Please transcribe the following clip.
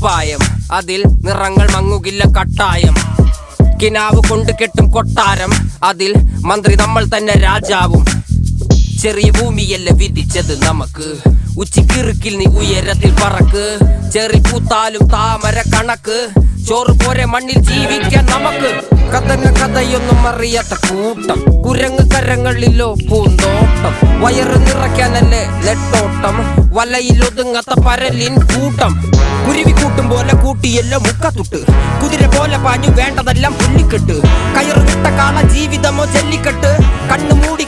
കുപ്പായം, അതിൽ നിറങ്ങൾ മങ്ങുകില്ല കട്ടായം. കിനാവ് കൊണ്ട് കെട്ടും കൊട്ടാരം, അതിൽ മന്ത്രി നമ്മൾ തന്നെ രാജാവും. ചെറിയ ഭൂമിയല്ല വിധിച്ചത് നമുക്ക്, ഉച്ചിക്കിറുക്കിൽ നീ ഉയരത്തിൽ പറക്ക്. ചെറി പൂത്താലും താമര കണക്ക്, ചോറ് പോരെ മണ്ണിൽ ജീവിക്കാൻ നമുക്ക്. കഥയൊന്നും അറിയാത്ത കൂട്ടം, കുരങ്ങ് കരങ്ങളിലോ പൂന്തോട്ടം. വയറ് നിറയ്ക്കാനല്ലേ നെട്ടോട്ടം, വലയിലൊതുങ്ങാത്ത പരലിൻ കൂട്ടം. കുരുവി കൂട്ടും പോലെ കൂട്ടിയല്ലോ മുക്കത്തുട്ട്, കുതിര പോലെ പാഞ്ഞു വേണ്ടതെല്ലാം പുല്ലിക്കെട്ട്. കയറ് വിട്ട കാള ജീവിതമോ ജല്ലിക്കെട്ട്, കണ്ണു മൂടി